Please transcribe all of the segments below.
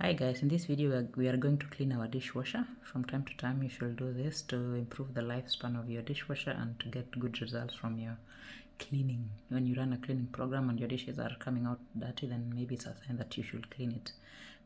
Hi guys, in this video we are going to clean our dishwasher. From time to time you should do this to improve the lifespan of your dishwasher and to get good results from your cleaning. When you run a cleaning program and your dishes are coming out dirty, then maybe it's a sign that you should clean it.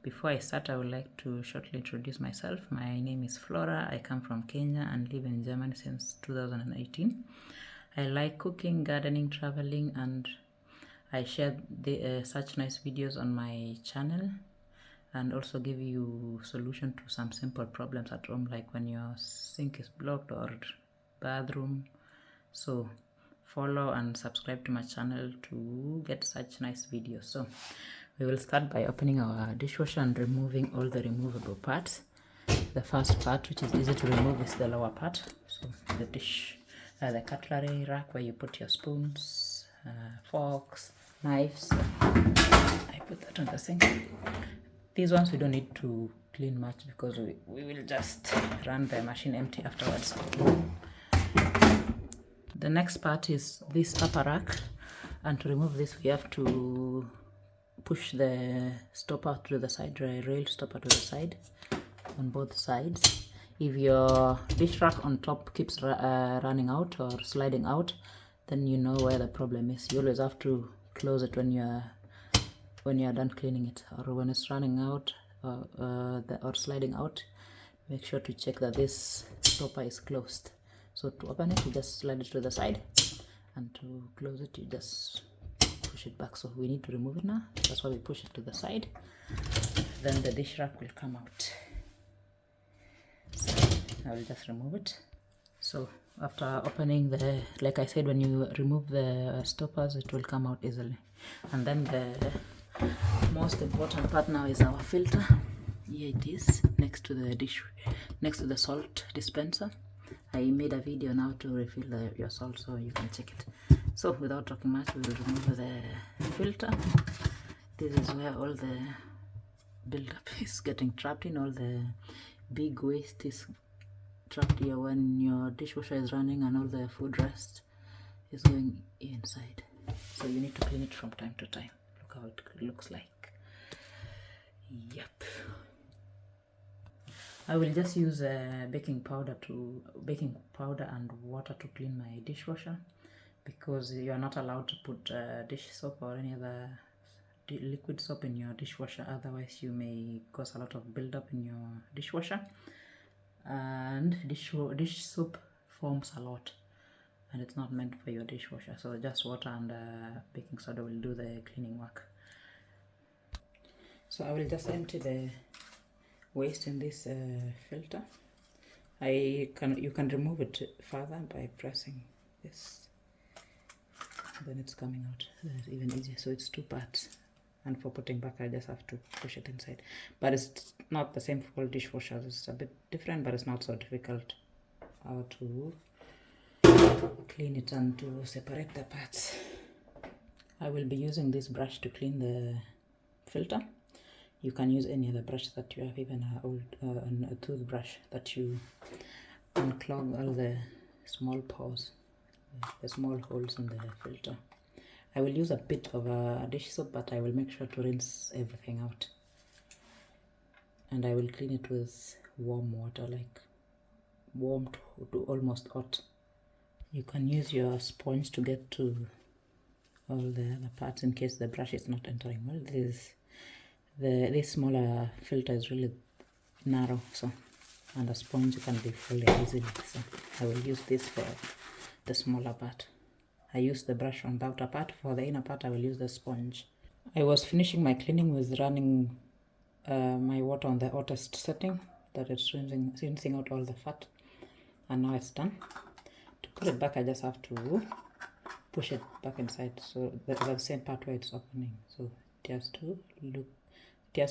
Before I start, I would like to shortly introduce myself. My name is Flora. I come from Kenya and live in Germany since 2018. I like cooking, gardening, traveling, and I share such nice videos on my channel, and also give you solution to some simple problems at home, like when your sink is blocked or bathroom. So follow and subscribe to my channel to get such nice videos. So we will start by opening our dishwasher and removing all the removable parts. The first part, which is easy to remove, is the lower part. So the cutlery rack where you put your spoons, forks, knives. I put that on the sink. These ones we don't need to clean much because we will just run the machine empty afterwards. The next part is this upper rack, and to remove this we have to push the stopper to the side, the rail stopper to the side on both sides. If your dish rack on top keeps running out or sliding out, then you know where the problem is. You always have to close it when you are done cleaning it, or when it's running out or sliding out. Make sure to check that this stopper is closed. So to open it, you just slide it to the side, and to close it, you just push it back. So we need to remove it now. That's why we push it to the side. Then the dish rack will come out. So I will just remove it. So after opening like I said, when you remove the stoppers, it will come out easily. And then the most important part now is our filter. Here it is, next to the salt dispenser. I made a video now to refill your salt, so you can check it. So without talking much, we will remove the filter. This is where all the buildup is getting trapped in. All the big waste is trapped here when your dishwasher is running, and all the food rest is going inside. So you need to clean it from time to time. Look how it looks like. Yep. I will just use baking powder and water to clean my dishwasher, because you are not allowed to put dish soap or any other liquid soap in your dishwasher. Otherwise you may cause a lot of buildup in your dishwasher, and dish soap forms a lot, and it's not meant for your dishwasher. So just water and baking soda will do the cleaning work. So I will just empty the waste in this filter. You can remove it further by pressing this. Then it's coming out. It's even easier. So it's two parts, and for putting back I just have to push it inside. But it's not the same for all dishwashers. It's a bit different, but it's not so difficult how to clean it and to separate the parts. I will be using this brush to clean the filter. You can use any other brush that you have, even a toothbrush, that you unclog all the small pores, the small holes in the filter. I will use a bit of a dish soap, but I will make sure to rinse everything out. And I will clean it with warm water, like warm to almost hot. You can use your sponge to get to all the other parts in case the brush is not entering well. This smaller filter is really narrow, so, and a sponge can be full easily. So I will use this for the smaller part. I use the brush on the outer part. For the inner part I will use the sponge. I was finishing my cleaning with running my water on the hottest setting, that it's rinsing out all the fat, and now it's done. To put it back, I just have to push it back inside, so the same part where it's opening, so it has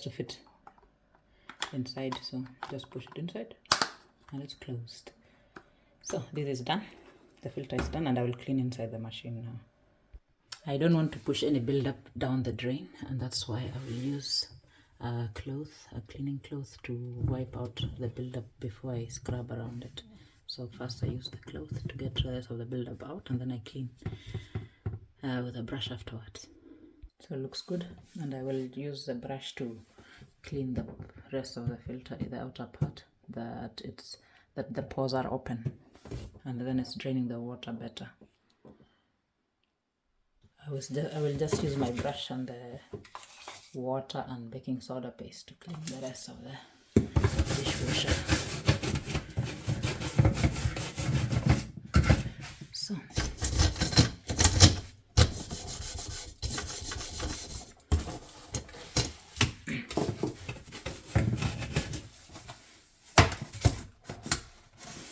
to fit inside. So just push it inside and it's closed. So this is done. The filter is done, and I will clean inside the machine now. I don't want to push any buildup down the drain, and that's why I will use a cleaning cloth to wipe out the buildup before I scrub around it. So first I use the cloth to get the rest of the buildup out, and then I clean with a brush afterwards. So it looks good, and I will use the brush to clean the rest of the filter, the outer part, that the pores are open, and then it's draining the water better. I will just use my brush and the water and baking soda paste to clean the rest of the dishwasher. So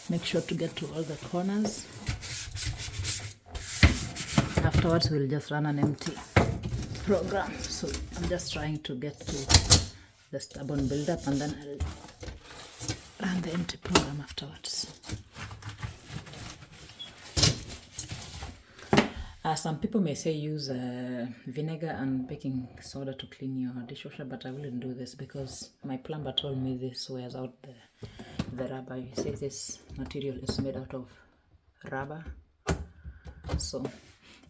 make sure to get to all the corners. Afterwards we'll just run an empty program. So I'm just trying to get to the stubborn buildup, and then I'll run the empty program afterwards. Some people may say use vinegar and baking soda to clean your dishwasher, but I wouldn't do this because my plumber told me this wears out the rubber. You see, this material is made out of rubber, so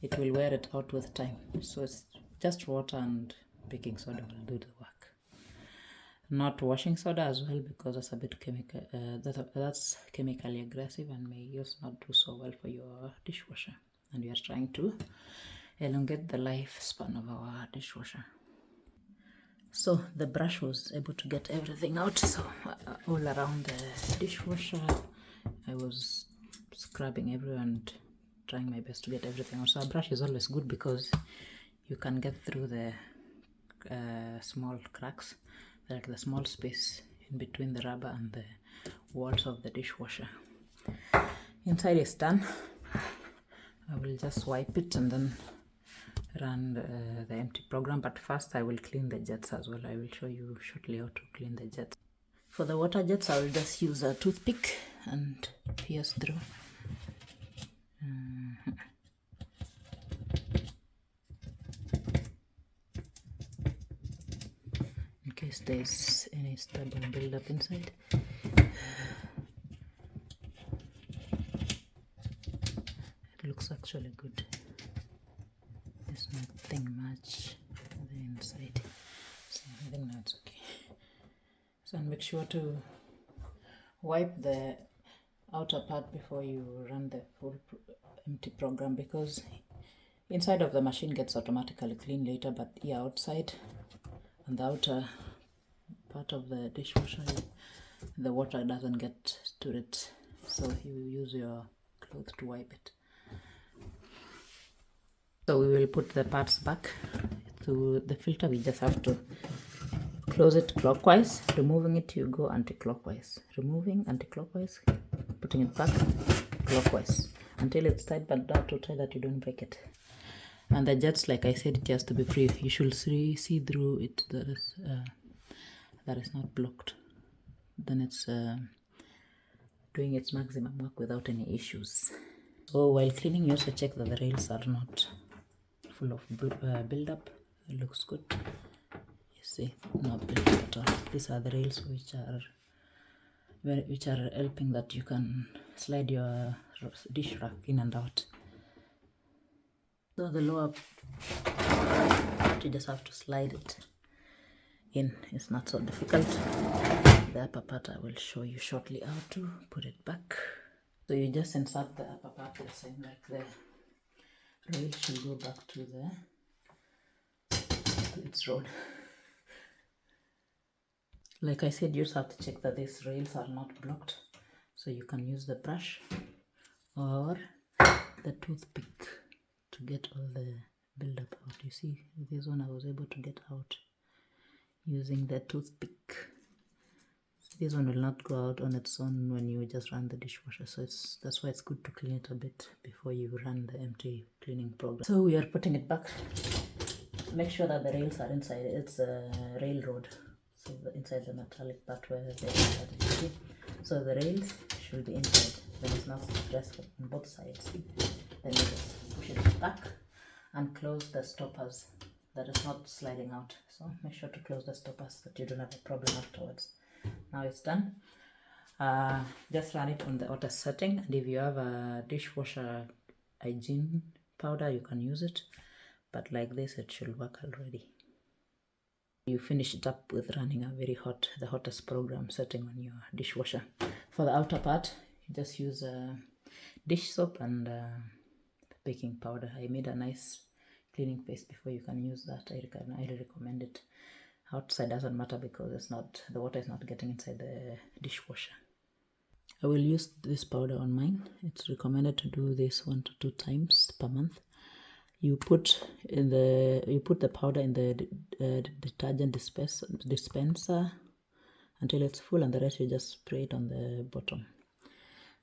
it will wear it out with time. So it's just water and baking soda will do the work. Not washing soda as well, because that's a bit chemical. That's chemically aggressive and may just not do so well for your dishwasher. And we are trying to elongate the lifespan of our dishwasher. So the brush was able to get everything out. So all around the dishwasher, I was scrubbing everywhere and trying my best to get everything out. So a brush is always good because you can get through the small cracks, like the small space in between the rubber and the walls of the dishwasher. Inside is done. I will just wipe it and then run the empty program, but first I will clean the jets as well. I will show you shortly how to clean the jets. For the water jets, I will just use a toothpick and pierce through. In case there's any stubborn buildup inside. It looks actually good. There's nothing much on the inside, so I think that's okay. So make sure to wipe the outer part before you run the full empty program, because inside of the machine gets automatically cleaned later, but the outside and the outer part of the dishwasher, the water doesn't get to it, so you use your cloth to wipe it. So we will put the parts back to the filter. We just have to close it clockwise. Removing it, you go anti-clockwise. Removing anti-clockwise, putting it back clockwise until it's tight, but not too tight that you don't break it. And the jets, like I said, it has to be free. You should see through it that is not blocked. Then it's doing its maximum work without any issues. So while cleaning, you also check that the rails are not full of buildup. It looks good. You see, no buildup at all. These are the rails which are helping that you can slide your dish rack in and out. So the lower part, you just have to slide it in. It's not so difficult. The upper part I will show you shortly how to put it back. So you just insert the upper part the same, like the rail should go back to its road. Like I said, you just have to check that these rails are not blocked. So you can use the brush or the toothpick to get all the buildup out. You see, this one I was able to get out using the toothpick. This one will not go out on its own when you just run the dishwasher, so that's why it's good to clean it a bit before you run the empty cleaning program. So we are putting it back. Make sure that the rails are inside. It's a railroad, so inside the metallic part where the rails are. So the rails should be inside. Then it's not stressful on both sides. Then you just push it back and close the stoppers. That is not sliding out. So make sure to close the stoppers so that you don't have a problem afterwards. Now it's done. Just run it on the auto setting, and if you have a dishwasher hygiene powder, you can use it, but like this it should work already. You finish it up with running a very hot, the hottest program setting on your dishwasher. For the outer part, you just use dish soap and baking powder. I made a nice cleaning paste before. You can use that. I highly recommend it. Outside doesn't matter because it's not, the water is not getting inside the dishwasher. I will use this powder on mine. It's recommended to do this 1 to 2 times per month. You put the powder in the detergent dispenser until it's full, and the rest you just spray it on the bottom.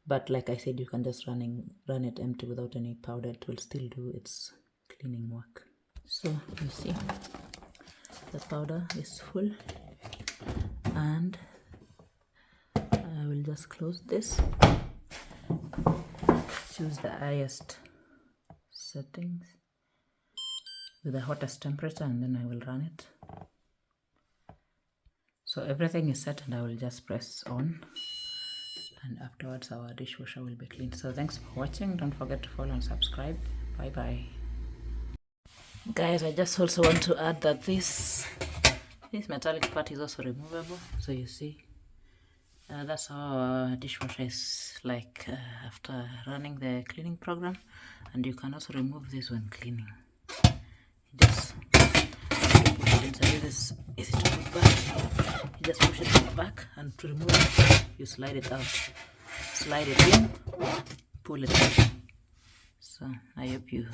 But like I said, you can just run it empty without any powder. It will still do its cleaning work. So you see, the powder is full, and I will just close this. Choose the highest settings with the hottest temperature, and then I will run it. So everything is set, and I will just press on, and afterwards our dishwasher will be clean. So thanks for watching. Don't forget to follow and subscribe. Bye bye. Guys, I just also want to add that this metallic part is also removable. So you see, that's how our dishwasher is like after running the cleaning program. And you can also remove this when cleaning. Just push it inside. This is easy to put back. You just push it in the back, and to remove it, you slide it out. Slide it in, pull it out. So I hope you.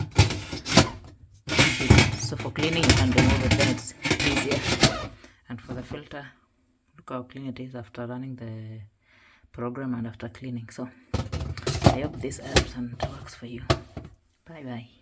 So for cleaning, you can remove it, then it's easier. And for the filter, look how clean it is after running the program and after cleaning. So I hope this helps and works for you. Bye bye.